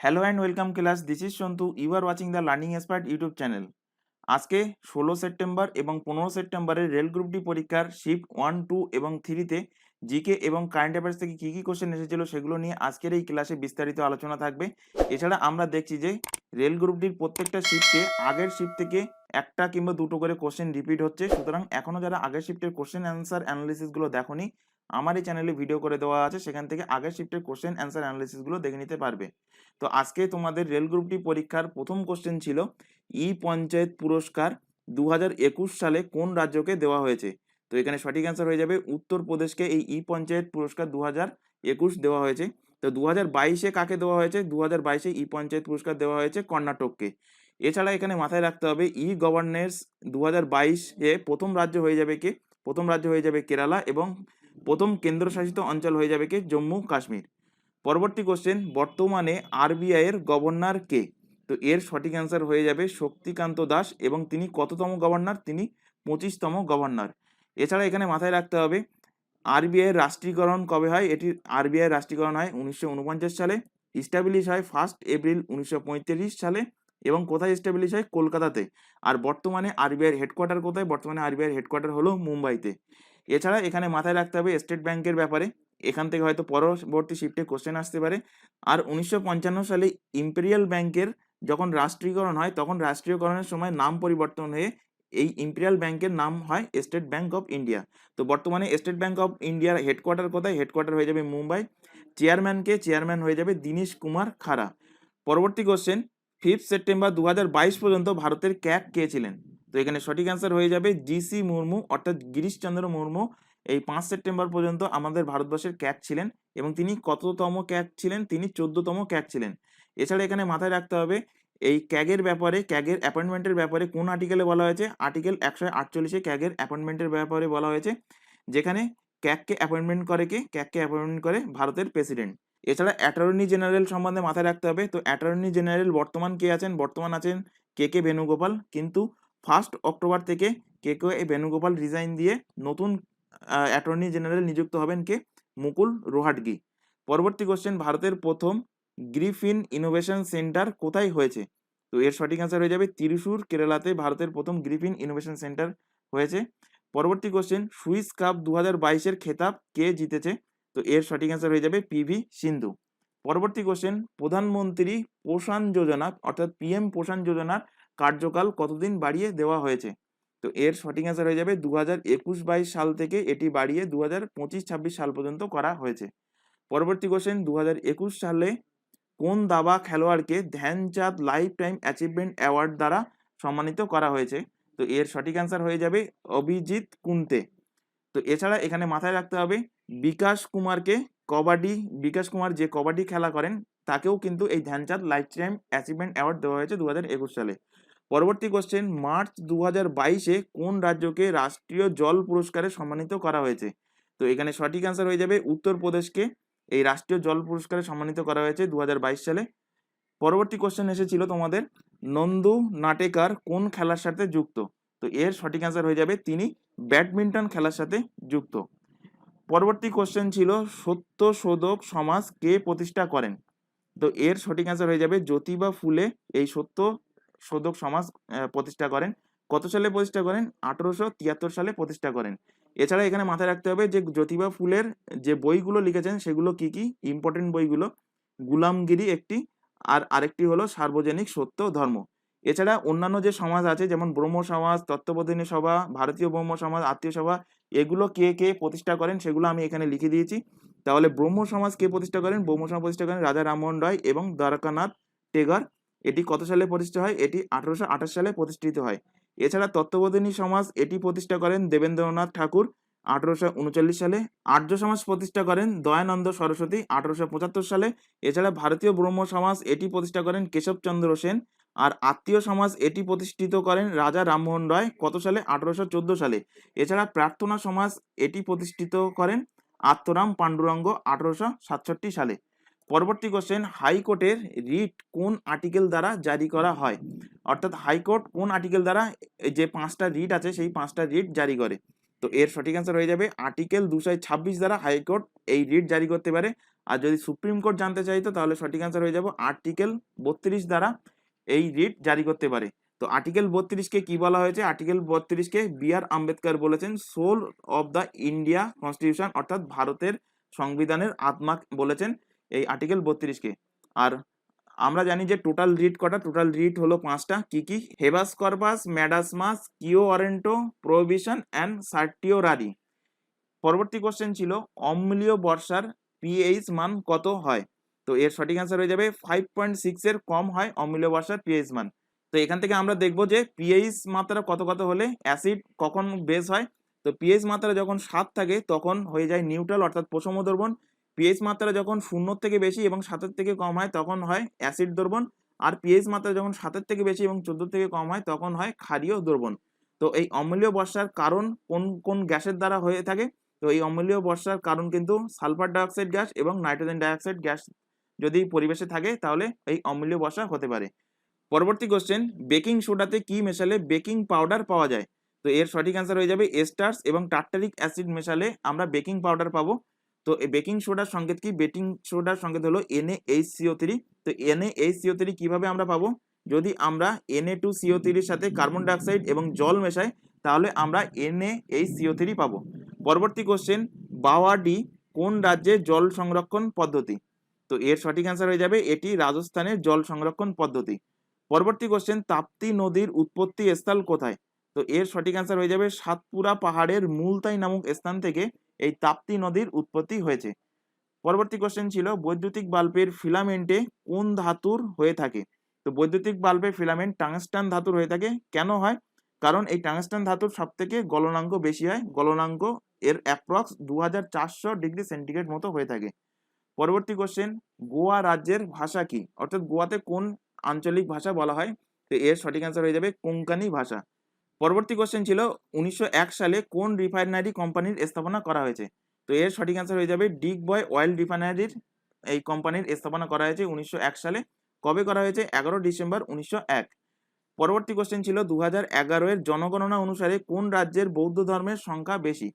Hello and welcome class. This is Shantu. You are watching the Learning Expert YouTube channel. আজকে 16 September এবং 15 সেপ্টেম্বরের rail group D পরীক্ষার shift 1, 2 এবং 3-তে GK এবং current affairs থেকে কী কী question এসেছিল সেগুলো নিয়ে আজকের এই ক্লাসে বিস্তারিত আলোচনা থাকবে। এছাড়া আমরা দেখছি যে রেল গ্রুপ ডির প্রত্যেকটা শিফটে আগের শিফট থেকে একটা কিংবা দুটো করে কোশ্চেন রিপিট হচ্ছে। সুতরাং এখনও যারা আগের শিফটের কোশ্চেন অ্যান্সার অ্যানালিসিসগুলো দেখোনি, আমার এই চ্যানেলে ভিডিও করে দেওয়া আছে, সেখান থেকে আগের শিফটের কোশ্চেন অ্যান্সার অ্যানালিসিসগুলো দেখে নিতে পারবে। তো আজকে তোমাদের রেল গ্রুপ ডি পরীক্ষার প্রথম কোশ্চেন ছিল পঞ্চায়েত পুরস্কার 2021 সালে কোন রাজ্যকে দেওয়া হয়েছে। তো এখানে সঠিক অ্যান্সার হয়ে যাবে উত্তরপ্রদেশকে এই পঞ্চায়েত পুরস্কার 2021 দেওয়া হয়েছে। তো 2022-এ কাকে দেওয়া হয়েছে? 2022-এ পঞ্চায়েত পুরস্কার দেওয়া হয়েছে কর্ণাটককে। এছাড়া এখানে মাথায় রাখতে হবে গভর্নেন্স 2022-এ প্রথম রাজ্য হয়ে যাবে কে? প্রথম রাজ্য হয়ে যাবে কেরালা এবং প্রথম কেন্দ্রশাসিত অঞ্চল হয়ে যাবে কে? জম্মু কাশ্মীর। পরবর্তী কোশ্চেন, বর্তমানে আরবিআই এর গভর্নর কে? তো এর সঠিক অ্যান্সার হয়ে যাবে শক্তিকান্ত দাস এবং তিনি কততম গভর্নর? তিনি 25তম গভর্নর। এছাড়া এখানে মাথায় রাখতে হবে আরবিআই এর রাষ্ট্রীয়করণ কবে হয়? আরবিআই রাষ্ট্রীয়করণ হয় 1949 সালে, ইস্টাবলিশ হয় 1 এপ্রিল 1935 সালে এবং কোথায় ইস্টাবলিশ হয়? কলকাতাতে। আর বর্তমানে আরবিআই এর হেডকোয়ার্টার কোথায়? বর্তমানে আরবিআই এর হেডকোয়ার্টার হলো মুম্বাইতে। এছাড়া এখানে মাথায় রাখতে হবে স্টেট ব্যাংকের ব্যাপারে, এখান থেকে হয়তো পরবর্তী শিফটে কোশ্চেন আসতে পারে। আর 1955 সালে ইম্পেরিয়াল ব্যাংকের যখন রাষ্ট্রীয়করণ হয় তখন রাষ্ট্রীয়করণের সময় নাম পরিবর্তন হয়ে এই ইম্পেরিয়াল ব্যাংকের নাম হয় স্টেট ব্যাংক অফ ইন্ডিয়া। তো বর্তমানে স্টেট ব্যাংক অফ ইন্ডিয়ার হেডকোয়ার্টার কোথায়? হেডকোয়ার্টার হয়ে যাবে মুম্বাই। চেয়ারম্যান হয়ে যাবে দীনেশ কুমার খারা। পরবর্তী কোশ্চেন, 5 সেপ্টেম্বর 2022 পর্যন্ত ভারতের ক্যাগ কে ছিলেন? তো এখানে সঠিক অ্যান্সার হয়ে যাবে জিসি মুর্মু, অর্থাৎ গিরিশচন্দ্র মুর্মু এই 5 সেপ্টেম্বর পর্যন্ত আমাদের ভারতবর্ষের ক্যাগ ছিলেন এবং তিনি কততম ক্যাগ ছিলেন? তিনি 14তম ক্যাগ ছিলেন। এছাড়া এখানে মাথায় রাখতে হবে এই ক্যাগের ব্যাপারে, ক্যাগের অ্যাপয়েন্টমেন্টের ব্যাপারে কোন আর্টিকেলে বলা হয়েছে? আর্টিকেল 148-এ ক্যাগের অ্যাপয়েন্টমেন্টের ব্যাপারে বলা হয়েছে, যেখানে ক্যাগকে অ্যাপয়েন্টমেন্ট করে কে? ক্যাগকে অ্যাপয়েন্টমেন্ট করে ভারতের প্রেসিডেন্ট। এছাড়া অ্যাটর্নি জেনারেল সম্বন্ধে মাথায় রাখতে হবে। তো অ্যাটর্নি জেনারেল বর্তমান কে আছেন? বর্তমান আছেন কে বেণুগোপাল, কিন্তু 1 অক্টোবর থেকে কে বেণুগোপাল রিজাইন দিয়ে নতুন অ্যাটর্নি জেনারেল নিযুক্ত হবেন কে? মুকুল রোহাটগি। পরবর্তী কোশ্চেন, ভারতের প্রথম গ্রিফিন ইনোভেশন সেন্টার কোথায় হয়েছে? তো এর সঠিক অ্যান্সার হয়ে যাবে ত্রিশূর, কেরালাতে ভারতের প্রথম গ্রিফিন ইনোভেশন সেন্টার হয়েছে। পরবর্তী কোশ্চেন, সুইস কাপ 2022-এর খেতাব কে জিতেছে? তো এর সঠিক অ্যান্সার হয়ে যাবে পিভি সিন্ধু। পরবর্তী কোশ্চেন, প্রধানমন্ত্রী পোষণ যোজনা অর্থাৎ পিএম পোষণ যোজনার কার্যকাল কতদিন বাড়িয়ে দেওয়া হয়েছে? তো এর সঠিক অ্যান্সার হয়ে যাবে 2021-22 সাল থেকে এটি বাড়িয়ে 2025-26 সাল পর্যন্ত করা হয়েছে। পরবর্তী কোশ্চেন, 2021 সালে কোন দাবা খেলোয়াড়কে Dhyan Chand lifetime achievement award দ্বারা সম্মানিত করা হয়েছে? তো এর সঠিক অ্যান্সার হয়ে যাবে অভিজিৎ কুন্তে। তো এছাড়া এখানে মাথায় রাখতে হবে বিকাশ কুমার যে কবাডি খেলা করেন তাকেও কিন্তু এই Dhyan Chand lifetime achievement award দেওয়া হয়েছে 2021 সালে। পরবর্তী কোশ্চেন, মার্চ 2022-এ কোন রাজ্যকে রাষ্ট্রীয় জল পুরস্কারে সম্মানিত করা হয়েছে? তো এখানে সঠিক অ্যান্সার হয়ে যাবে উত্তরপ্রদেশকে এই রাষ্ট্রীয় জল পুরস্কারে সম্মানিত করা হয়েছে 2022 সালে। পরবর্তী কোশ্চেন এসেছিল তোমাদের, নন্দু নাটেকার কোন খেলার সাথে যুক্ত? তো এর সঠিক অ্যান্সার হয়ে যাবে তিনি ব্যাডমিন্টন খেলার সাথে যুক্ত। পরবর্তী কোশ্চেন ছিল সত্যশোধক সমাজ কে প্রতিষ্ঠা করেন? তো এর সঠিক অ্যান্সার হয়ে যাবে জ্যোতিবা ফুলে এই সত্যশোধক সমাজ প্রতিষ্ঠা করেন। কত সালে প্রতিষ্ঠা করেন? 1873 সালে প্রতিষ্ঠা করেন। এছাড়া এখানে মাথায় রাখতে হবে যে জ্যোতিবা ফুলের যে বইগুলো লিখেছেন সেগুলো কি কি ইম্পর্টেন্ট বইগুলো, গুলামগিরি একটি, আর আরেকটি হলো সার্বজনিক সত্য ধর্ম। এছাড়া অন্যান্য যে সমাজ আছে যেমন ব্রহ্ম সমাজ, তত্ত্ববোধিনী সভা, ভারতীয় ব্রহ্ম সমাজ, আত্মীয় সভা, এগুলো কে কে প্রতিষ্ঠা করেন সেগুলো আমি এখানে লিখে দিয়েছি। তাহলে ব্রহ্ম সমাজ কে প্রতিষ্ঠা করেন? ব্রহ্ম সমাজ প্রতিষ্ঠা করেন রাজা রামমোহন রায় এবং দ্বারকানাথ টেগর। এটি কত সালে প্রতিষ্ঠা হয়? এটি 1828 সালে প্রতিষ্ঠিত হয়। এছাড়া তত্ত্ববোধিনী সমাজ এটি প্রতিষ্ঠা করেন দেবেন্দ্রনাথ ঠাকুর 1839 সালে। আর্য সমাজ প্রতিষ্ঠা করেন দয়ানন্দ সরস্বতী 1875 সালে। এছাড়া ভারতীয় ব্রহ্ম সমাজ এটি প্রতিষ্ঠা করেন কেশবচন্দ্র সেন। আর আত্মীয় সমাজ এটি প্রতিষ্ঠিত করেন রাজা রামমোহন রায় কত সালে? 1814 সালে। এছাড়া প্রার্থনা সমাজ এটি প্রতিষ্ঠিত করেন আত্মরাম পাণ্ডুরঙ্গ 1867 সালে। পরবর্তী কোশ্চেন, হাইকোর্টের রিট কোন আর্টিকেল দ্বারা জারি করা হয়? অর্থাৎ হাইকোর্ট কোন আর্টিকেল দ্বারা যে 5টা রিট আছে সেই 5টা রিট জারি করে? তো এর সঠিক অ্যান্সার হয়ে যাবে আর্টিকেল 226 দ্বারা হাইকোর্ট এই রিট জারি করতে পারে। আর যদি সুপ্রিম কোর্ট জানতে চাইতো তাহলে সঠিক অ্যান্সার হয়ে যাবে আর্টিকেল 32 দ্বারা এই রিট জারি করতে পারে। তো আর্টিকেল 32-কে কি বলা হয়েছে? Article 32-কে B R. আম্বেদকর বলেছেন soul of the India constitution, অর্থাৎ ভারতের সংবিধানের আত্মা বলেছেন এই আর্টিকেল 32-কে। আর আমরা জানি যে টোটাল রিট কটা? টোটাল রিট হলো 5টা। কি কি? হেবাস কর্পাস, ম্যাডাস মাস, কিও ওয়ারেন্টো, প্রোহিবিশন অ্যান্ড সার্টিওরারি। পরবর্তী কোশ্চেন ছিল অম্লীয় বর্ষার পিএইচ মান কত হয়? তো এর সঠিক অ্যান্সার হয়ে যাবে 5.6 এর কম হয় অম্লীয় বর্ষার পিএইচ মান। তো এখান থেকে আমরা দেখব যে পিএইচ মাত্রা কত কত হলে অ্যাসিড কখন বেস হয়। তো পিএইচ মাত্রা যখন 7 থাকে তখন হয়ে যায় নিউট্রাল অর্থাৎ প্রশম দ্রবণ। পিএইচ মাত্রা যখন 0 থেকে বেশি এবং 7 থেকে কম হয় তখন হয় অ্যাসিড দ্রবণ। আর পিএইচ মাত্রা যখন 7 থেকে বেশি এবং 14 থেকে কম হয় তখন হয় ক্ষারীয় দ্রবণ। তো এই অম্লীয় বর্ষার কারণ কোন কোন গ্যাসের দ্বারা হয়ে থাকে? তো এই অম্লীয় বর্ষার কারণ কিন্তু সালফার ডাইঅক্সাইড গ্যাস এবং নাইট্রোজেন ডাইঅক্সাইড গ্যাস যদি পরিবেশে থাকে তাহলে এই অম্লীয় বর্ষা হতে পারে। পরবর্তী কোশ্চেন, বেকিং সোডাতে কি মেশালে বেকিং পাউডার পাওয়া যায়? তো এর সঠিক অ্যান্সার হয়ে যাবে এস্টার্স এবং টার্টারিক অ্যাসিড মেশালে আমরা বেকিং পাউডার পাবো। তো এই বেকিং সোডার সংকেত কি? বেকিং সোডার সংকেত হলো NaHCO3। তো NaHCO3 কিভাবে আমরা পাবো? যদি আমরা Na2CO3 এর সাথে কার্বন ডাইঅক্সাইড এবং জল মেশাই তাহলে আমরা NaHCO3 পাবো। পরবর্তী কোশ্চেন, বাওয়াডি কোন রাজ্যের জল সংরক্ষণ পদ্ধতি? তো এর সঠিক অ্যান্সার হয়ে যাবে এটি রাজস্থানের জল সংরক্ষণ পদ্ধতি। পরবর্তী কোশ্চেন, তাপ্তি নদীর উৎপত্তি স্থল কোথায়? তো এর সঠিক অ্যান্সার হয়ে যাবে সাতপুরা পাহাড়ের মুলতাই নামক স্থান থেকে এই তাপ্তি নদীর উৎপত্তি হয়েছে। পরবর্তী কোশ্চেন ছিল বৈদ্যুতিক বাল্বের ফিলামেন্টে কোন ধাতুর হয়ে থাকে? তো বৈদ্যুতিক বাল্বের ফিলামেন্ট টাংস্টান ধাতুর হয়ে থাকে। কেন হয়? কারণ এই টাংস্টান ধাতুর সব থেকে গলনাঙ্ক বেশি হয়। গলনাঙ্ক এর অ্যাপ্রক্স 2400 ডিগ্রি সেন্টিগ্রেড মতো হয়ে থাকে। পরবর্তী কোশ্চেন, গোয়া রাজ্যের ভাষা কি? অর্থাৎ গোয়াতে কোন আঞ্চলিক ভাষা বলা হয়? তো এর সঠিক অ্যান্সার হয়ে যাবে কোঙ্কানি ভাষা। পরবর্তী কোশ্চেন ছিল 1901 সালে কোন রিফাইনারি কোম্পানির স্থাপনা করা হয়েছে? তো এর সঠিক অ্যান্সার হয়ে যাবে ডিগবয় অয়েল রিফাইনারির এই কোম্পানির স্থাপনা করা হয়েছে 1901 সালে। কবে করা হয়েছে? 11 ডিসেম্বর 1901। পরবর্তী কোশ্চেন ছিল 2011 এর জনগণনা অনুসারে কোন রাজ্যের বৌদ্ধ ধর্মের সংখ্যা বেশি?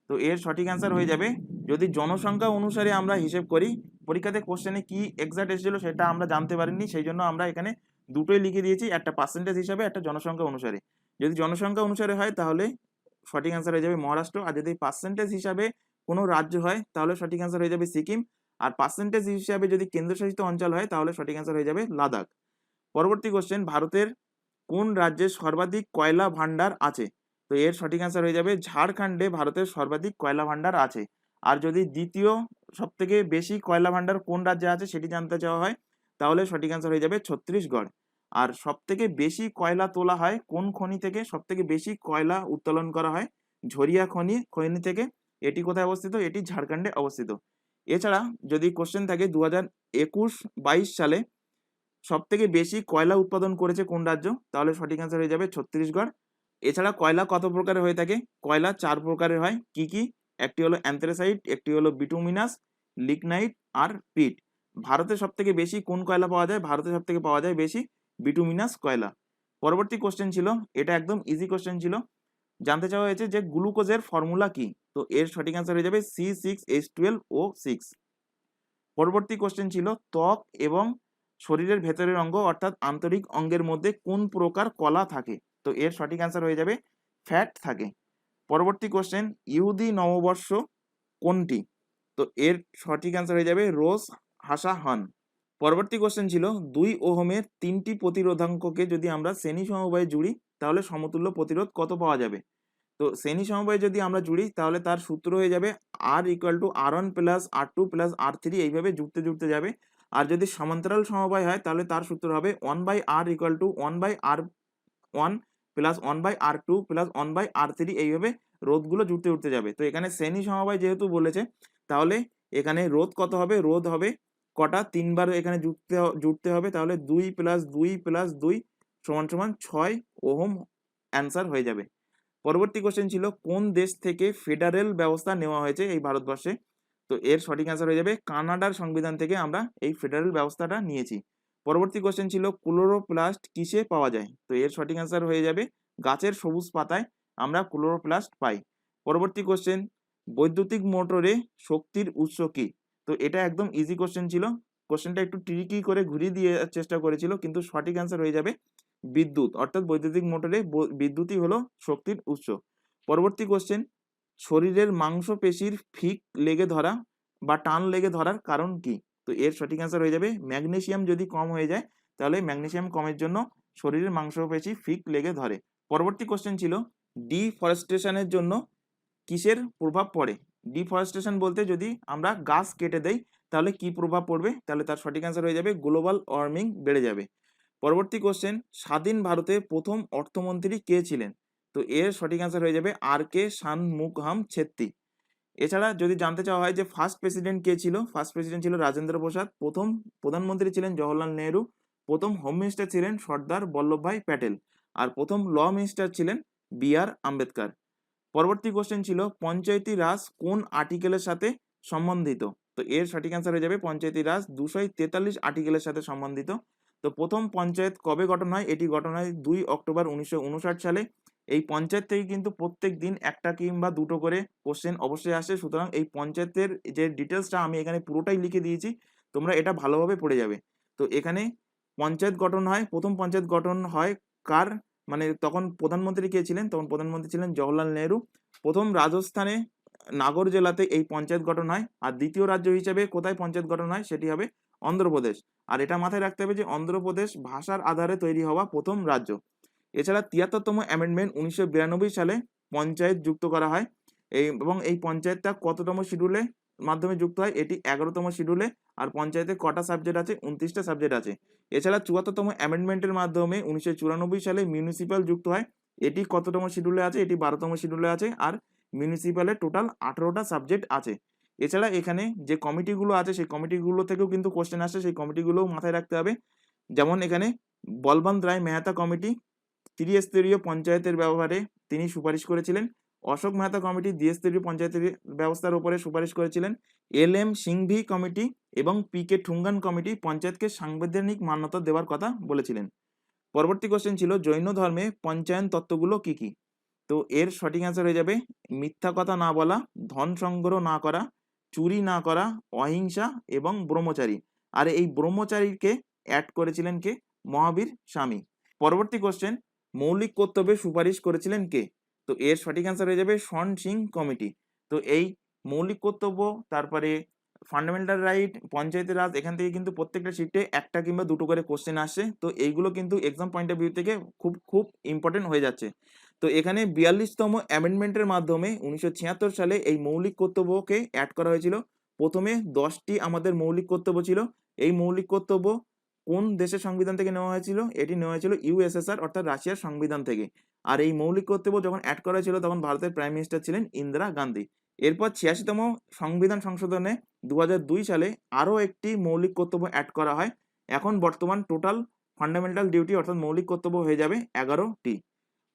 তো এর সঠিক অ্যান্সার হয়ে যাবে, যদি জনসংখ্যা অনুসারে আমরা হিসেব করি, পরীক্ষাতে কোশ্চেনে কি এক্সাক্ট এসেছিল সেটা আমরা জানতে পারিনি, সেই জন্য আমরা এখানে দুটোই লিখে দিয়েছি, একটা পার্সেন্টেজ হিসাবে একটা জনসংখ্যা অনুসারে। যদি জনসংখ্যা অনুসারে হয় তাহলে সঠিক অ্যান্সার হয়ে যাবে মহারাষ্ট্র। আর যদি পার্সেন্টেজ হিসাবে কোনো রাজ্য হয় তাহলে সঠিক অ্যান্সার হয়ে যাবে সিকিম। আর পার্সেন্টেজ হিসাবে যদি কেন্দ্রশাসিত অঞ্চল হয় তাহলে সঠিক অ্যান্সার হয়ে যাবে লাদাখ। পরবর্তী কোশ্চেন, ভারতের কোন রাজ্যে সর্বাধিক কয়লা ভান্ডার আছে? তো এর সঠিক অ্যান্সার হয়ে যাবে ঝাড়খণ্ডে ভারতের সর্বাধিক কয়লা ভান্ডার আছে। আর যদি দ্বিতীয় সব থেকে বেশি কয়লা ভান্ডার কোন রাজ্যে আছে সেটি জানতে চাওয়া হয় তাহলে সঠিক অ্যান্সার হয়ে যাবে ছত্তিশগড়। আর সব থেকে বেশি কয়লা তোলা হয় কোন খনি থেকে? সব থেকে বেশি কয়লা উত্তোলন করা হয় ঝরিয়া খনি থেকে। এটি কোথায় অবস্থিত? এটি ঝাড়খণ্ডে অবস্থিত। এছাড়া যদি কোশ্চেন থাকে 2021-22 সালে সব থেকে বেশি কয়লা উৎপাদন করেছে কোন রাজ্য? তাহলে সঠিক অ্যান্সার হয়ে যাবে ছত্তিশগড়। এছাড়া কয়লা কত প্রকারের হয়ে থাকে? কয়লা 4 প্রকারের হয়। কি কি? একটি হলো অ্যান্থ্রাসাইট, একটি হলো বিটুমিনাস, লিগনাইট আর পিট। ভারতে সব থেকে বেশি কোন কয়লা পাওয়া যায়? ভারতে সব থেকে পাওয়া যায় বেশি বিটুমিনাস কয়লা। পরবর্তী কোশ্চেন ছিল, এটা একদম ইজি কোশ্চেন ছিল, জানতে চাওয়া হয়েছে যে গ্লুকোজের ফর্মুলা কি? তো এর সঠিক অ্যান্সার হয়ে যাবে C6H12O6। পরবর্তী কোশ্চেন ছিল ত্বক এবং শরীরের ভেতরের অঙ্গ অর্থাৎ আন্তরিক অঙ্গের মধ্যে কোন প্রকার কলা থাকে? তো এর সঠিক অ্যান্সার হয়ে যাবে ফ্যাট থাকে। পরবর্তী কোশ্চেন, ইহুদি নববর্ষ কোনটি? তো এর সঠিক অ্যান্সার হয়ে যাবে রোজ হাসাহান। পরবর্তী কোশ্চেন ছিল 2 ওহমের 3টি প্রতিরোধাঙ্ককে যদি আমরা শ্রেণী সমবায়ে জুড়ি তাহলে সমতুল্য প্রতিরোধ কত পাওয়া যাবে? তো শ্রেণী সমবায়ে যদি আমরা জুড়ি তাহলে তার সূত্র হয়ে যাবে R=R1 + R2 + R3, এইভাবে জুড়তে জুড়তে যাবে। আর যদি সমান্তরাল সমবায় হয় তাহলে তার সূত্র হবে 1/R = 1/R1 + 1/R2 + 1/R3, এইভাবে রোধগুলো জুড়তে জুড়তে যাবে। তো এখানে শ্রেণী সমবায় যেহেতু বলেছে তাহলে এখানে রোধ কত হবে? রোধ হবে কটা? 3 বার এখানে জুড়তে হবে, তাহলে 2 + 2 + 2 = 6 ওহম অ্যান্সার হয়ে যাবে। পরবর্তী কোশ্চেন ছিল কোন দেশ থেকে ফেডারেল ব্যবস্থা নেওয়া হয়েছে এই ভারতবর্ষে? তো এর সঠিক অ্যান্সার হয়ে যাবে কানাডার সংবিধান থেকে আমরা এই ফেডারেল ব্যবস্থাটা নিয়েছি। পরবর্তী কোশ্চেন ছিল ক্লোরোপ্লাস্ট কিসে পাওয়া যায়? তো এর সঠিক অ্যান্সার হয়ে যাবে গাছের সবুজ পাতায় আমরা ক্লোরোপ্লাস্ট পাই। পরবর্তী কোশ্চেন, বৈদ্যুতিক মোটরে শক্তির উৎস কি? তো এটা একদম ইজি কোশ্চেন ছিল, কোশ্চেনটা একটু ট্রিকি করে ঘুরিয়ে দিয়ে চেষ্টা করেছিল, কিন্তু সঠিক অ্যান্সার হয়ে যাবে বিদ্যুৎ, অর্থাৎ বৈদ্যুতিক মোটরে বিদ্যুৎই হলো শক্তির উৎস। পরবর্তী কোশ্চেন, শরীরের মাংসপেশির ফিক লেগে ধরা বা টান লেগে ধরার কারণ কি? তো এর সঠিক অ্যান্সার হয়ে যাবে ম্যাগনেসিয়াম যদি কম হয়ে যায় তাহলে ম্যাগনেসিয়াম কমের জন্য শরীরের মাংসপেশি ফিক লেগে ধরে। পরবর্তী কোশ্চেন ছিল ডিফরেস্টেশনের জন্য কিসের প্রভাব পড়ে? ডিফরেস্টেশন বলতে যদি আমরা গাছ কেটে দেই তাহলে কি প্রভাব পড়বে? তাহলে তার সঠিক অ্যান্সার হয়ে যাবে গ্লোবাল ওয়ার্মিং বেড়ে যাবে। পরবর্তী কোশ্চেন, স্বাধীন ভারতের প্রথম অর্থমন্ত্রী কে ছিলেন? তো এর সঠিক অ্যান্সার হয়ে যাবে আর কে শানমুগহাম ছেত্রী। এছাড়া যদি জানতে চাওয়া হয় যে ফার্স্ট প্রেসিডেন্ট কে ছিল, ফার্স্ট প্রেসিডেন্ট ছিল রাজেন্দ্র প্রসাদ, প্রথম প্রধানমন্ত্রী ছিলেন জওহরলাল নেহরু, প্রথম হোম মিনিস্টার ছিলেন সর্দার বল্লভভাই প্যাটেল, আর প্রথম ল মিনিস্টার ছিলেন বি.আর. আম্বেদকর। পরবর্তী কোশ্চেন ছিল পঞ্চায়েতি রাজ কোন আর্টিকেলের সাথে সম্বন্ধিত? তো এর সঠিক অ্যান্সার হয়ে যাবে পঞ্চায়েতি রাজ 243 আর্টিকেলের সাথে সম্বন্ধিত। তো প্রথম পঞ্চায়েত কবে গঠন হয়? এটি গঠন হয় 2 অক্টোবর 1959 সালে। এই পঞ্চায়েত থেকে কিন্তু প্রত্যেক দিন একটা কিংবা দুটো করে কোশ্চেন অবশ্যই আসে, সুতরাং এই পঞ্চায়েতের যে ডিটেলসটা আমি এখানে পুরোটাই লিখে দিয়েছি, তোমরা এটা ভালোভাবে পড়ে যাবে। তো এখানে পঞ্চায়েত গঠন হয়, প্রথম পঞ্চায়েত গঠন হয় কার, মানে তখন প্রধানমন্ত্রী কে ছিলেন? তখন প্রধানমন্ত্রী ছিলেন জওহরলাল নেহরু। প্রথম রাজস্থানে নাগর জেলাতে এই পঞ্চায়েত গঠন হয়, আর দ্বিতীয় রাজ্য হিসেবে কোথায় পঞ্চায়েত গঠন হয় সেটি হবে অন্ধ্রপ্রদেশ। আর এটা মাথায় রাখতে হবে যে অন্ধ্রপ্রদেশ ভাষার আধারে তৈরি হওয়া প্রথম রাজ্য। এছাড়া 73তম অ্যামেন্ডমেন্ট 1992 সালে পঞ্চায়েত যুক্ত করা হয়, এবং এই পঞ্চায়েতটা কততম শিডিউলে মাধ্যমে যুক্ত হয়? এটি 11তম শিডিউলে। আর পঞ্চায়েতে কটা সাবজেক্ট আছে? 29টা সাবজেক্ট আছে। এছাড়া 74তম অ্যামেন্ডমেন্টের মাধ্যমে 1994 সালে মিউনিসিপ্যাল যুক্ত হয়, এটি কততম শিডিউলে আছে? এটি 12তম শিডিউলে আছে। আর মিউনিসিপ্যালের টোটাল 18টা সাবজেক্ট আছে। এছাড়া এখানে যে কমিটিগুলো আছে সেই কমিটিগুলো থেকেও কিন্তু কোশ্চেন আসে, সেই কমিটিগুলোও মাথায় রাখতে হবে। যেমন এখানে বলবন্ত রায় মেহতা কমিটি ত্রিস্তরীয় পঞ্চায়েতের ব্যবহারে তিনি সুপারিশ করেছিলেন। অশোক মেহতা কমিটি দ্বিস্তরীয় পঞ্চায়েতের ব্যবস্থার উপরে সুপারিশ করেছিলেন। এল.এম. সিংভি কমিটি এবং পি.কে ঠুঙ্গান কমিটি পঞ্চায়েতকে সাংবিধানিক মান্যতা দেওয়ার কথা বলেছিলেন। পরবর্তী কোশ্চেন ছিল জৈন ধর্মে পঞ্চায়ন তত্ত্বগুলো কি কি? তো এর সঠিক অ্যান্সার হয়ে যাবে মিথ্যা কথা না বলা, ধন সংগ্রহ না করা, চুরি না করা, অহিংসা এবং ব্রহ্মচারী। আর এই ব্রহ্মচারীকে অ্যাড করেছিলেন কে? মহাবীর স্বামী। পরবর্তী কোশ্চেন, মৌলিক কর্তব্যে সুপারিশ করেছিলেন কে? তো এর সঠিক অ্যান্সার হয়ে যাবে শন সিং কমিটি। তো এই মৌলিক কর্তব্য, তারপরে ফান্ডামেন্টাল রাইট, পঞ্চায়েতের রাজ, এখান থেকে কিন্তু প্রত্যেকটা শিফটে একটা কিংবা দুটো করে কোশ্চেন আসে। তো এইগুলো কিন্তু এক্সাম পয়েন্ট অফ ভিউ থেকে খুব খুব ইম্পর্টেন্ট হয়ে যাচ্ছে। তো এখানে 42তম অ্যামেন্ডমেন্টের মাধ্যমে 1976 সালে এই মৌলিক কর্তব্যকে অ্যাড করা হয়েছিল। প্রথমে 10টি আমাদের মৌলিক কর্তব্য ছিল। এই মৌলিক কর্তব্য কোন দেশের সংবিধান থেকে নেওয়া হয়েছিল? এটি নেওয়া হয়েছিল ইউএসএসআর অর্থাৎ রাশিয়ার সংবিধান থেকে। আর এই মৌলিক কর্তব্য যখন অ্যাড করা হয়েছিল তখন ভারতের প্রাইম মিনিস্টার ছিলেন ইন্দিরা গান্ধী। এরপর 86তম সংবিধান সংশোধনে 2002 সালে আরও একটি মৌলিক কর্তব্য অ্যাড করা হয়। এখন বর্তমান টোটাল ফান্ডামেন্টাল ডিউটি অর্থাৎ মৌলিক কর্তব্য হয়ে যাবে 11টি।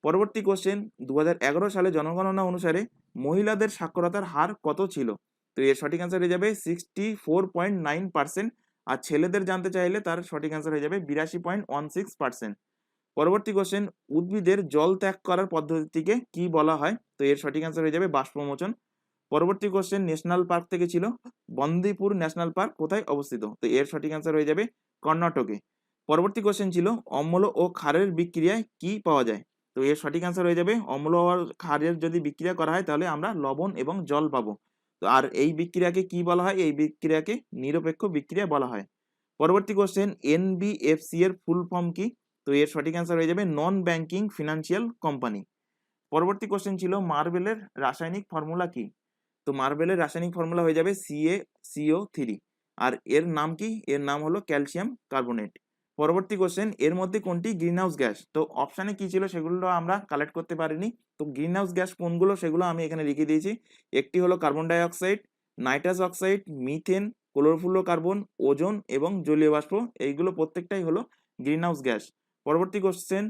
পরবর্তী কোশ্চেন, 2011 সালে জনগণনা অনুসারে মহিলাদের সাক্ষরতার হার কত ছিল? তো এর সঠিক অ্যান্সার হয়ে যাবে 64.9%। আর ছেলেদের জানতে চাইলে তার সঠিক অ্যান্সার হয়ে যাবে 82.16%। পরবর্তী কোশ্চেন, উদ্ভিদের জল ত্যাগ করার পদ্ধতিকে কি বলা হয়? তো এর সঠিক অ্যান্সার হয়ে যাবে বাষ্পমোচন। পরবর্তী কোশ্চেন, ন্যাশনাল পার্ক থেকে ছিল, বন্দিপুর ন্যাশনাল পার্ক কোথায় অবস্থিত? তো এর সঠিক অ্যান্সার হয়ে যাবে কর্ণাটকে। পরবর্তী কোশ্চেন ছিল অম্ল ও ক্ষারের বিক্রিয়ায় কি পাওয়া যায়? তো এর সঠিক অ্যান্সার হয়ে যাবে অম্ল আর ক্ষারের যদি বিক্রিয়া করা হয় তাহলে আমরা লবণ এবং জল পাবো। তো আর এই বিক্রিয়াকে কি বলা হয়? এই বিক্রিয়াকে নিরপেক্ষ বিক্রিয়া বলা হয়। পরবর্তী কোশ্চেন, এনবিএফসি এর ফুল ফর্ম কি? তো এর সঠিক অ্যান্সার হয়ে যাবে নন ব্যাংকিং ফিনান্সিয়াল কোম্পানি। পরবর্তী কোশ্চেন ছিল মার্বেলের রাসায়নিক ফর্মুলা কি? তো মার্বেলের রাসায়নিক ফর্মুলা হয়ে যাবে CaCO3। আর এর নাম কি? এর নাম হলো ক্যালসিয়াম কার্বনেট। পরবর্তী কোশ্চেন, এর মধ্যে কোনটি গ্রিন হাউস গ্যাস? তো অপশানে কি ছিল সেগুলো আমরা কালেক্ট করতে পারিনি। তো গ্রিন হাউস গ্যাস কোনগুলো সেগুলো আমি এখানে লিখে দিয়েছি। একটি হলো carbon dioxide, nitrous oxide, methane, chlorofluorocarbon, ozone এবং জলীয় বাষ্প, এইগুলো প্রত্যেকটাই হলো গ্রিন হাউস গ্যাস। পরবর্তী কোশ্চেন,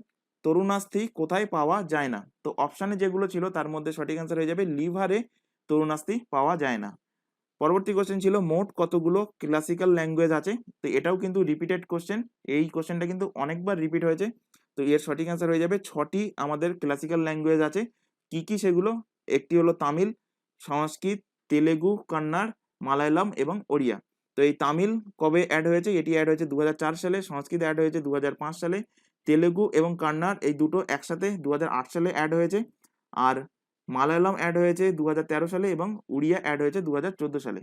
তরুণাস্থি কোথায় পাওয়া যায় না? তো অপশানে যেগুলো ছিল তার মধ্যে সঠিক অ্যান্সার হয়ে যাবে লিভারে তরুণাস্থি পাওয়া যায় না। পরবর্তী কোশ্চেন ছিল মোট কতগুলো ক্লাসিক্যাল ল্যাঙ্গুয়েজ আছে? তো এটাও কিন্তু রিপিটেড কোশ্চেন, এই কোশ্চেনটা কিন্তু অনেকবার রিপিট হয়েছে। তো এর সঠিক অ্যান্সার হয়ে যাবে 6টি আমাদের ক্লাসিক্যাল ল্যাঙ্গুয়েজ আছে। কি কি সেগুলো? একটি হলো তামিল, সংস্কৃত, তেলেগু, কন্নড়, মালায়ালাম এবং ওড়িয়া। তো এই তামিল কবে অ্যাড হয়েছে? এটি অ্যাড হয়েছে 2004 সালে, সংস্কৃত অ্যাড হয়েছে 2005 সালে, তেলেগু এবং কান্নাড় এই দুটো একসাথে 2008 সালে অ্যাড হয়েছে, আর মালায়ালাম অ্যাড হয়েছে 2013 সালে এবং উড়িয়া অ্যাড হয়েছে 2014 সালে।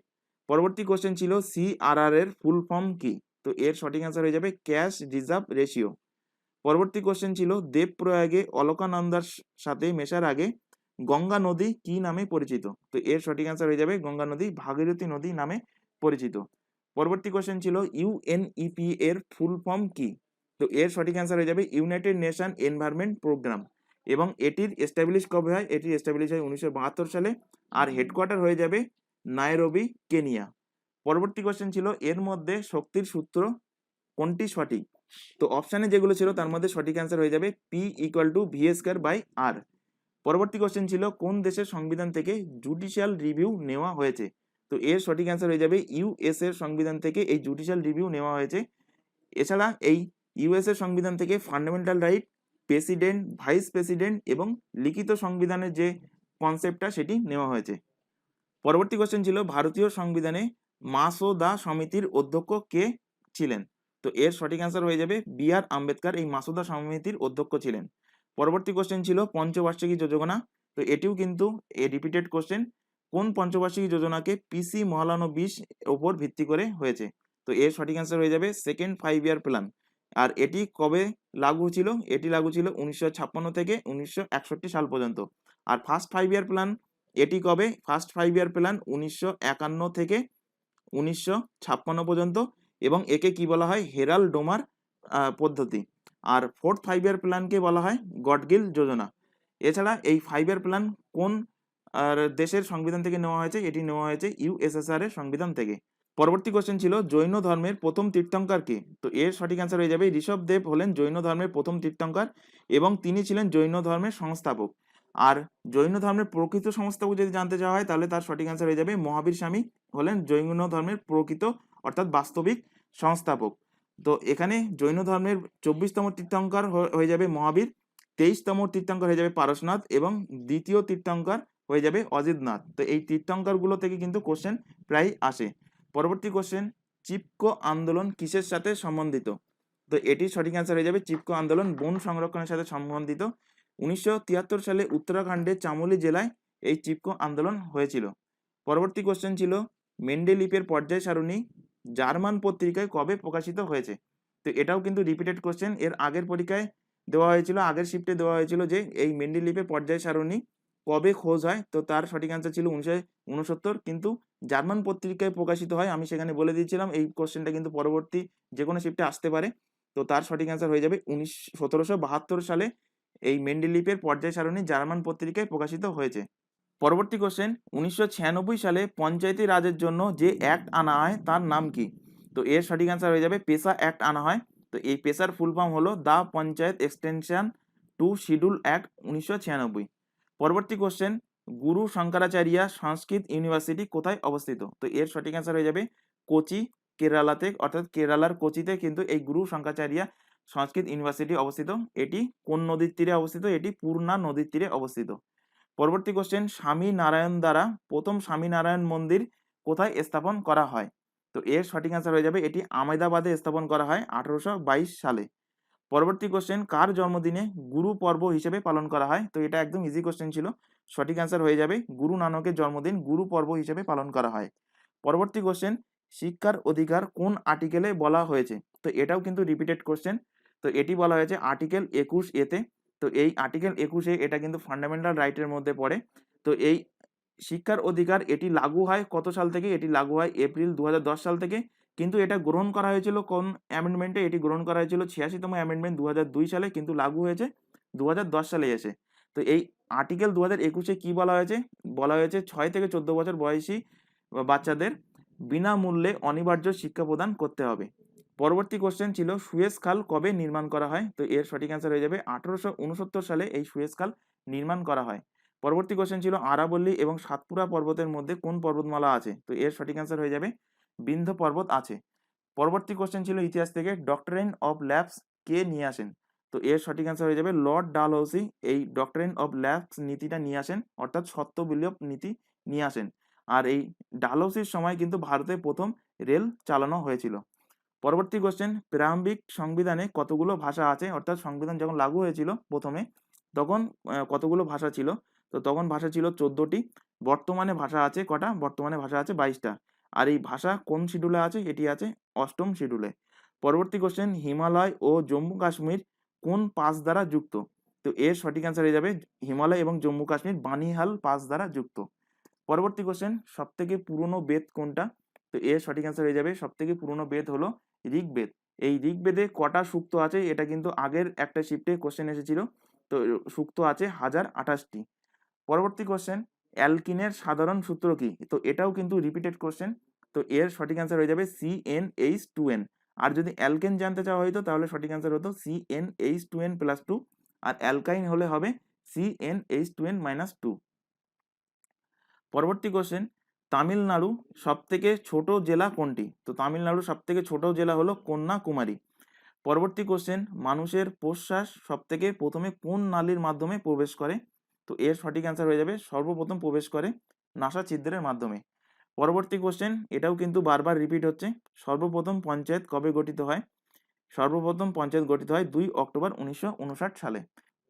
পরবর্তী কোশ্চেন ছিল সিআরআর এর ফুল ফর্ম কি? তো এর সঠিক অ্যান্সার হয়ে যাবে ক্যাশ রিজার্ভ রেশিও। পরবর্তী কোশ্চেন ছিল দেবপ্রয়াগে অলকানন্দার সাথে মেশার আগে গঙ্গা নদী কি নামে পরিচিত? তো এর সঠিক অ্যান্সার হয়ে যাবে গঙ্গা নদী ভাগীরথী নদী নামে পরিচিত। পরবর্তী কোশ্চেন ছিল ইউএনইপি এর ফুল ফর্ম কি? তো এর সঠিক অ্যান্সার হয়ে যাবে ইউনাইটেড নেশন এনভায়রনমেন্ট প্রোগ্রাম, এবং এটির এস্টাবলিশ কবে হয়? এটির এস্টাবলিশ হয় 1972 সালে, আর হেডকোয়ার্টার হয়ে যাবে নাইরোবি, কেনিয়া। পরবর্তী কোশ্চেন ছিল এর মধ্যে শক্তির সূত্র কোনটি সঠিক? তো অপশানে যেগুলো ছিল তার মধ্যে সঠিক অ্যান্সার হয়ে যাবে P = V²/R। পরবর্তী কোশ্চেন ছিল কোন দেশের সংবিধান থেকে জুডিশিয়াল রিভিউ নেওয়া হয়েছে? তো এর সঠিক অ্যান্সার হয়ে যাবে ইউএস এর সংবিধান থেকে এই জুডিশিয়াল রিভিউ নেওয়া হয়েছে। এছাড়া এই ইউএস এর সংবিধান থেকে fundamental right, president, vice president এবং লিখিত সংবিধানের যে কনসেপ্টটা সেটি নেওয়া হয়েছে। পরবর্তী কোশ্চেন ছিল ভারতীয় সংবিধানে মাসোদা সমিতির অধ্যক্ষ কে ছিলেন? তো এর সঠিক অ্যান্সার হয়ে যাবে B.R. আম্বেদকর এই মাসোদা সমিতির অধ্যক্ষ ছিলেন। পরবর্তী কোশ্চেন ছিল পঞ্চবার্ষিকী যোজনা। তো এটিও কিন্তু রিপিটেড কোশ্চেন। কোন পঞ্চবার্ষিকী যোজনাকে পিসি মহলানবিশ ওপর ভিত্তি করে হয়েছে? তো এর সঠিক অ্যান্সার হয়ে যাবে সেকেন্ড 5 ইয়ার প্ল্যান। আর এটি কবে লাগু ছিল? এটি লাগু ছিল 1956 থেকে 1961 সাল পর্যন্ত। আর ফার্স্ট 5 ইয়ার প্ল্যান এটি কবে? ফার্স্ট 5 ইয়ার প্ল্যান 1951 থেকে 1956 পর্যন্ত, এবং একে কি বলা হয়? হেরাল্ড ডোমার পদ্ধতি। আর ফোর্থ 5 ইয়ার প্ল্যানকে বলা হয় গডগিল যোজনা। এছাড়া এই 5 ইয়ার প্ল্যান কোন দেশের সংবিধান থেকে নেওয়া হয়েছে? এটি নেওয়া হয়েছে ইউএসএসআর এর সংবিধান থেকে। পরবর্তী কোশ্চেন ছিল জৈন ধর্মের প্রথম তীর্থঙ্কর কে? তো এর সঠিক অ্যান্সার হয়ে যাবে ঋষভদেব হলেন জৈন ধর্মের প্রথম তীর্থঙ্কর, এবং তিনি ছিলেন জৈন ধর্মের সংস্থাপক। আর জৈন ধর্মের প্রকৃত সংস্থাপক যদি জানতে চাওয়া হয় তাহলে তার সঠিক অ্যান্সার হয়ে যাবে মহাবীর স্বামী হলেন জৈন ধর্মের প্রকৃত অর্থাৎ বাস্তবিক সংস্থাপক। তো এখানে জৈন ধর্মের 24তম তীর্থঙ্কর হয়ে যাবে মহাবীর, 23তম তীর্থঙ্কর হয়ে যাবে পারশনাথ, এবং দ্বিতীয় তীর্থঙ্কর হয়ে যাবে অজিতনাথ। তো এই তীর্থঙ্করগুলো থেকে কিন্তু কোশ্চেন প্রায় আসে। পরবর্তী কোশ্চেন চিপকো আন্দোলন কিসের সাথে সম্বন্ধিত? তো এটির সঠিক অ্যান্সার হয়ে যাবে চিপকো আন্দোলন বন সংরক্ষণের সাথে সম্বন্ধিত। 1973 সালে উত্তরাখণ্ডের চামোলি জেলায় এই চিপকো আন্দোলন হয়েছিল। পরবর্তী কোশ্চেন ছিল মেন্ডেলিপের পর্যায় সারণী জার্মান পত্রিকায় কবে প্রকাশিত হয়েছে? তো এটাও কিন্তু রিপিটেড কোশ্চেন। এর আগের পরীক্ষায় দেওয়া হয়েছিল, আগের শিফটে দেওয়া হয়েছিল যে এই মেন্ডেলিপের পর্যায় সারণী কবে খোঁজ হয়? তো তার সঠিক অ্যান্সার ছিল 1969, কিন্তু জার্মান পত্রিকায় প্রকাশিত হয়। আমি সেখানে বলে দিয়েছিলাম এই কোশ্চেনটা কিন্তু পরবর্তী যে কোনো শিফটে আসতে পারে। তো তার সঠিক অ্যান্সার হয়ে যাবে 1772 সালে এই মেন্ডেলিপের পর্যায় সারণী জার্মান পত্রিকায় প্রকাশিত হয়েছে। পরবর্তী কোশ্চেন 1996 সালে পঞ্চায়েতি রাজের জন্য যে অ্যাক্ট আনা হয় তার নাম কি? তো এর সঠিক অ্যান্সার হয়ে যাবে পেশা অ্যাক্ট আনা হয়। তো এই পেশার ফুল ফর্ম হলো the panchayat extension to schedule act 1996। পরবর্তী কোশ্চেন গুরু শঙ্করাচার্য সংস্কৃত ইউনিভার্সিটি কোথায় অবস্থিত? তো এর সঠিক অ্যান্সার হয়ে যাবে কোচি, কেরালাতে, অর্থাৎ কেরালার কোচিতে কিন্তু এই গুরু শঙ্করাচার্য সংস্কৃত ইউনিভার্সিটি অবস্থিত। এটি কোন নদীর তীরে অবস্থিত? এটি পূর্ণা নদীর তীরে অবস্থিত। পরবর্তী কোশ্চেন স্বামী নারায়ণ দ্বারা প্রথম স্বামীনারায়ণ মন্দির কোথায় স্থাপন করা হয়? তো এর সঠিক অ্যান্সার হয়ে যাবে এটি আহমেদাবাদে স্থাপন করা হয় 1822 সালে। পরবর্তী কোশ্চেন কার জন্মদিনে গুরু পর্ব হিসেবে পালন করা হয়? তো এটা একদম ইজি কোশ্চেন ছিল, সঠিক অ্যান্সার হয়ে যাবে গুরু নানকের জন্মদিন গুরু পর্ব হিসেবে পালন করা হয়। পরবর্তী কোশ্চেন শিক্ষার অধিকার কোন আর্টিকেলে বলা হয়েছে? তো এটাও কিন্তু রিপিটেড কোশ্চেন। তো এটি বলা হয়েছে আর্টিকেল 21A-তে। তো এই আর্টিকেল 21A এটা কিন্তু ফান্ডামেন্টাল রাইটের মধ্যে পড়ে। তো এই শিক্ষার অধিকার এটি লাগু হয় কত সাল থেকে? এটি লাগু হয় এপ্রিল 2010 সাল থেকে। কিন্তু এটা গ্রহণ করা হয়েছিল কোন অ্যামেন্ডমেন্টে? এটি গ্রহণ করা হয়েছিল 86তম অ্যামেন্ডমেন্ট 2002 সালে, কিন্তু লাগু হয়েছে 2010 সালে এসে। তো এই আর্টিকেল 2021-এ কি বলা হয়েছে? বলা হয়েছে 6 থেকে 14 বছর বয়সী বাচ্চাদের বিনামূল্যে অনিবার্য শিক্ষা প্রদান করতে হবে। পরবর্তী কোশ্চেন ছিল সুয়েজ খাল কবে নির্মাণ করা হয়? তো এর সঠিক অ্যান্সার হয়ে যাবে 1869 সালে এই সুয়েজ খাল নির্মাণ করা হয়। পরবর্তী কোশ্চেন ছিল আরাবল্লী এবং সাতপুরা পর্বতের মধ্যে কোন পর্বতমালা আছে? তো এর সঠিক অ্যান্সার হয়ে যাবে বিন্ধ্য পর্বত আছে। পরবর্তী কোশ্চেন ছিল ইতিহাস থেকে ডক্ট্রিন অফ ল্যাপস কে নিয়ে আসেন? তো এর সঠিক অ্যান্সার হয়ে যাবে লর্ড ডালহৌসি এই ডক্ট্রিন অফ ল্যাপস নীতিটা নিয়ে আসেন, অর্থাৎ সত্য বিলোপ নীতি নিয়ে আসেন। আর এই ডালহৌসির সময় কিন্তু ভারতে প্রথম রেল চালানো হয়েছিল। পরবর্তী কোশ্চেন, প্রারম্ভিক সংবিধানে কতগুলো ভাষা আছে? অর্থাৎ সংবিধান যখন লাগু হয়েছিল প্রথমে তখন কতগুলো ভাষা ছিল? তো তখন ভাষা ছিল 14টি। বর্তমানে ভাষা আছে কটা? বর্তমানে ভাষা আছে 22টা। আর এই ভাষা কোন শিডিউলে আছে? এটি আছে 8ম শিডিউলে। পরবর্তী কোশ্চেন, হিমালয় ও জম্মু কাশ্মীর কোন পাস দ্বারা যুক্ত? তো এর সঠিক অ্যান্সার হয়ে যাবে হিমালয় এবং জম্মু কাশ্মীর বানিহাল পাস দ্বারা যুক্ত। পরবর্তী কোশ্চেন, সবথেকে পুরনো বেদ কোনটা? তো এর সঠিক অ্যান্সার হয়ে যাবে সবথেকে পুরনো বেদ হলো ঋগ্বেদ। এই ঋগ্বেদে কটা সূক্ত আছে? এটা কিন্তু আগের একটা শিফটে কোশ্চেন এসেছিল। তো সূক্ত আছে 1028টি। পরবর্তী কোশ্চেন, অ্যালকিনের সাধারণ সূত্র কি? তো এটাও কিন্তু রিপিটেড কোশ্চেন। তো এর সঠিক অ্যান্সার হয়ে যাবে CnH2n। আর যদি অ্যালকেন জানতে চাওয়া হতো তাহলে সঠিক অ্যান্সার হতো CnH2n+2। আর অ্যালকাইন হলে হবে CnH2n-2। পরবর্তী কোশ্চেন, তামিলনাড়ু সবথেকে ছোট জেলা কোনটি? তো তামিলনাড়ু সবথেকে ছোট জেলা হলো কন্যাকুমারী। পরবর্তী কোশ্চেন, মানুষের প্রশ্বাস সবথেকে প্রথমে কোন নালীর মাধ্যমে প্রবেশ করে? তো এর সঠিক অ্যান্সার হয়ে যাবে সর্বপ্রথম প্রবেশ করে নাসা ছিদ্রের মাধ্যমে। পরবর্তী কোশ্চেন, এটাও কিন্তু বারবার রিপিট হচ্ছে, সর্বপ্রথম পঞ্চায়েত কবে গঠিত হয়? সর্বপ্রথম পঞ্চায়েত গঠিত হয় 2 অক্টোবর 1959 সালে।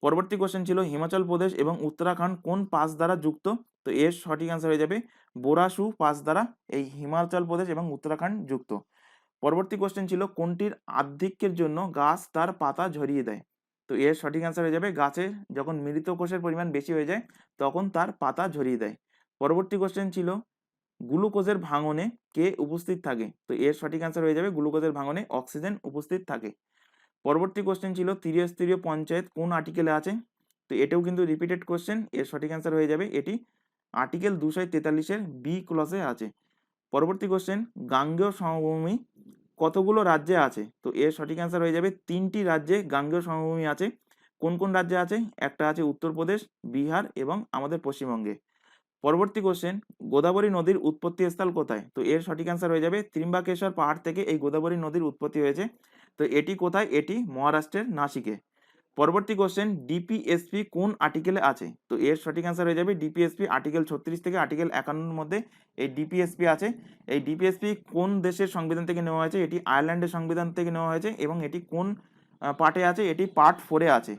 পরবর্তী কোশ্চেন ছিল, হিমাচল প্রদেশ এবং উত্তরাখণ্ড কোন পাস দ্বারা যুক্ত? তো এর সঠিক অ্যান্সার হয়ে যাবে বোরাসু পাস দ্বারা এই হিমাচল প্রদেশ এবং উত্তরাখণ্ড যুক্ত। পরবর্তী কোশ্চেন ছিল, কোনটির আধিক্যের জন্য গাছ তার পাতা ঝরিয়ে দেয়? তো এর সঠিক অ্যান্সার হয়ে যাবে গাছে যখন মৃত কোষের পরিমাণ বেশি হয়ে যায় তখন তার পাতা ঝরিয়ে দেয়। পরবর্তী কোশ্চেন ছিল, গ্লুকোজের ভাঙনে কে উপস্থিত থাকে? তো এর সঠিক অ্যান্সার হয়ে যাবে গ্লুকোজের ভাঙনে অক্সিজেন উপস্থিত থাকে। পরবর্তী কোশ্চেন ছিল, ত্রিস্তরীয় পঞ্চায়েত কোন আর্টিকেলে আছে? তো এটাও কিন্তু রিপিটেড কোশ্চেন। এর সঠিক অ্যান্সার হয়ে যাবে এটি আর্টিকেল 243-এর বি ক্লসে আছে। পরবর্তী কোশ্চেন, গাঙ্গেয় সমভূমি কতগুলো রাজ্যে আছে? তো এর সঠিক অ্যান্সার হয়ে যাবে 3টি রাজ্যে গাঙ্গেয় সমভূমি আছে। কোন কোন রাজ্যে আছে? একটা আছে উত্তরপ্রদেশ, বিহার এবং আমাদের পশ্চিমবঙ্গে। পরবর্তী কোশ্চেন, গোদাবরী নদীর উৎপত্তি স্থল কোথায়? তো এর সঠিক অ্যান্সার হয়ে যাবে ত্রিম্বাকেশ্বর পাহাড় থেকে এই গোদাবরী নদীর উৎপত্তি হয়েছে। তো এটি কোথায়? এটি মহারাষ্ট্রের নাসিকে। পরবর্তী কোশ্চেন, ডিপিএসপি কোন আর্টিকেলে আছে? তো এর সঠিক অ্যান্সার হয়ে যাবে ডিপিএসপি আর্টিকেল 36 থেকে আর্টিকেল 51-এর মধ্যে এই ডিপিএসপি আছে। এই ডিপিএসপি কোন দেশের সংবিধান থেকে নেওয়া হয়েছে? এটি আয়ারল্যান্ডের সংবিধান থেকে নেওয়া হয়েছে এবং এটি কোন পার্টে আছে? এটি পার্ট 4-এ আছে।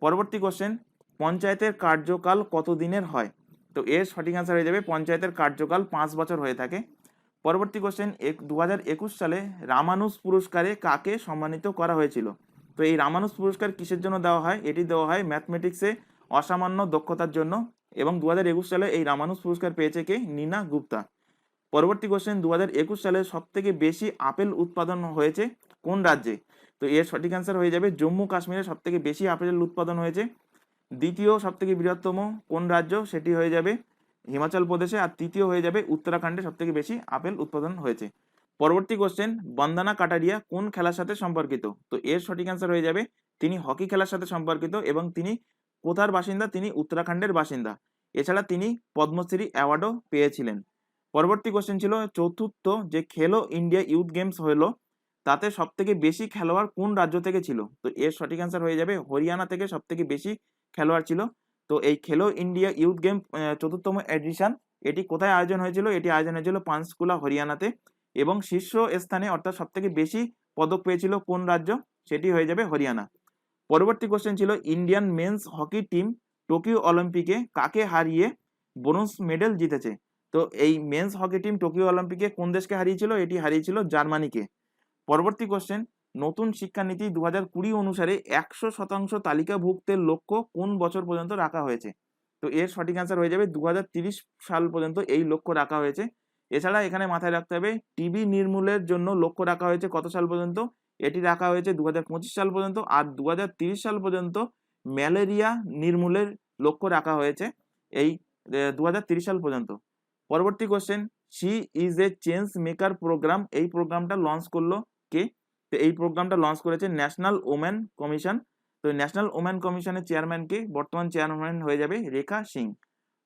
পরবর্তী কোশ্চেন, পঞ্চায়েতের কার্যকাল কত দিনের হয়? তো এর সঠিক অ্যান্সার হয়ে যাবে পঞ্চায়েতের কার্যকাল 5 বছর হয়ে থাকে। পরবর্তী কোশ্চেন, 2021 সালে রামানুজ পুরস্কারে কাকে সম্মানিত করা হয়েছিল? তো এই রামানুজ পুরস্কার কিসের জন্য দেওয়া হয়? এটি দেওয়া হয় ম্যাথমেটিক্সে অসামান্য দক্ষতার জন্য। এবং 2021 সালে এই রামানুজ পুরস্কার পেয়েছে কে? নীনা গুপ্তা। পরবর্তী কোশ্চেন, 2021 সালে সবথেকে বেশি আপেল উৎপাদন হয়েছে কোন রাজ্যে? তো এর সঠিক অ্যান্সার হয়ে যাবে জম্মু কাশ্মীরে সবথেকে বেশি আপেল উৎপাদন হয়েছে। দ্বিতীয় সবথেকে বৃহত্তম কোন রাজ্য? সেটি হয়ে যাবে হিমাচল প্রদেশে। আর তৃতীয় হয়ে যাবে উত্তরাখণ্ডে সবথেকে বেশি আপেল উৎপাদন হয়েছে। পরবর্তী কোশ্চেন, বন্দনা কাটারিয়া কোন খেলার সাথে সম্পর্কিত? তো এর সঠিক অ্যান্সার হয়ে যাবে তিনি হকি খেলার সাথে সম্পর্কিত এবং তিনি কোথার বাসিন্দা? তিনি উত্তরাখণ্ডের বাসিন্দা। এছাড়া তিনি পদ্মশ্রী অ্যাওয়ার্ডও পেয়েছিলেন। পরবর্তী কোশ্চেন ছিল, চতুর্থ যে খেলো ইন্ডিয়া ইউথ গেমস হলো তাতে সবথেকে বেশি খেলোয়াড় কোন রাজ্য থেকে ছিল? তো এর সঠিক অ্যান্সার হয়ে যাবে হরিয়ানা থেকে সবথেকে বেশি খেলোয়াড় ছিল। তো এই খেলো ইন্ডিয়া ইউথ গেম চতুর্থম এডিশন এটি কোথায় আয়োজন হয়েছিল? এটি আয়োজন হয়েছিল পাঞ্চকুলা হরিয়ানাতে। এবং শীর্ষ স্থানে অর্থাৎ সবথেকে বেশি পদক পেয়েছিল কোন রাজ্য? সেটি হয়ে যাবে হরিয়ানা। পরবর্তী কোশ্চেন ছিল, Indian men's hockey team Tokyo অলিম্পিকে কাকে হারিয়ে ব্রোঞ্জ মেডেল জিতেছে? তো এই মেন্স হকি টিম টোকিও অলিম্পিকে কোন দেশকে হারিয়েছিল? এটি হারিয়েছিল জার্মানিকে। পরবর্তী কোশ্চেন, নতুন শিক্ষানীতি 2020 অনুসারে 100% তালিকাভুক্তের লক্ষ্য কোন বছর পর্যন্ত রাখা হয়েছে? তো এর সঠিক অ্যান্সার হয়ে যাবে 2030 সাল পর্যন্ত এই লক্ষ্য রাখা হয়েছে। এছাড়া এখানে মাথায় রাখতে হবে টিবি নির্মূলের জন্য লক্ষ্য রাখা হয়েছে কত সাল পর্যন্ত? এটি রাখা হয়েছে 2025 সাল পর্যন্ত। আর 2030 সাল পর্যন্ত ম্যালেরিয়া নির্মূলের লক্ষ্য রাখা হয়েছে এই 2030 সাল পর্যন্ত। পরবর্তী question, she is a change maker program এই প্রোগ্রামটা লঞ্চ করলো কে? তো এই প্রোগ্রামটা লঞ্চ করেছে ন্যাশনাল ওমেন কমিশন। তো ন্যাশনাল ওমেন কমিশনের চেয়ারম্যান কে? বর্তমান চেয়ারম্যান হয়ে যাবে রেখা সিং।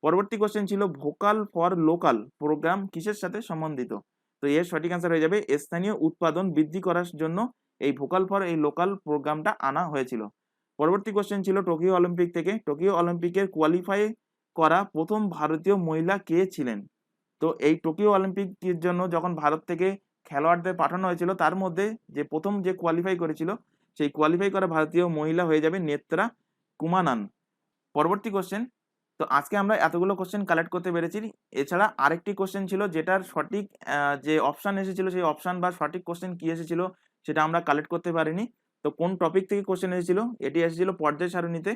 পরবর্তী কোশ্চেন ছিল, ভোকাল ফর লোকাল প্রোগ্রাম কিসের সাথে সম্বন্ধিত? তো এর সঠিক অ্যান্সার হয়ে যাবে স্থানীয় উৎপাদন বৃদ্ধি করার জন্য এই ভোকাল ফর এই লোকাল প্রোগ্রামটা আনা হয়েছিল। পরবর্তী কোশ্চেন ছিল, টোকিও অলিম্পিক থেকে টোকিও অলিম্পিকের কোয়ালিফাই করা প্রথম ভারতীয় মহিলা কে ছিলেন? তো এই টোকিও অলিম্পিকের জন্য যখন ভারত থেকে খেলোয়াড়দের পাঠানো হয়েছিল তার মধ্যে যে প্রথম যে কোয়ালিফাই করেছিল সেই কোয়ালিফাই করা ভারতীয় মহিলা হয়ে যাবে নেত্রা কুমানান। পরবর্তী কোশ্চেন, তো আজকে আমরা এতগুলো কোশ্চেন কালেক্ট করতে পেরেছি। এছাড়া আরেকটি কোশ্চেন ছিল যেটার সঠিক যে অপশান এসেছিল সেই অপশান বা সঠিক কোশ্চেন কি এসেছিল সেটা আমরা কালেক্ট করতে পারিনি। তো কোন টপিক থেকে কোশ্চেন এসেছিল, এটি এসেছিল পর্যায় সারণীতে।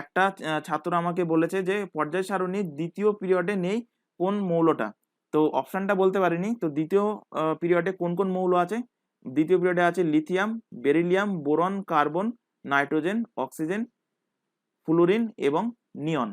একটা ছাত্র আমাকে বলেছে যে পর্যায় সারণীর দ্বিতীয় পিরিয়ডে নেই কোন মৌলটা, তো অপশানটা বলতে পারিনি। তো দ্বিতীয় পিরিয়ডে কোন কোন মৌল আছে, দ্বিতীয় পিরিয়ডে আছে lithium, beryllium, boron, carbon, nitrogen, oxygen, fluorine এবং নিয়ন।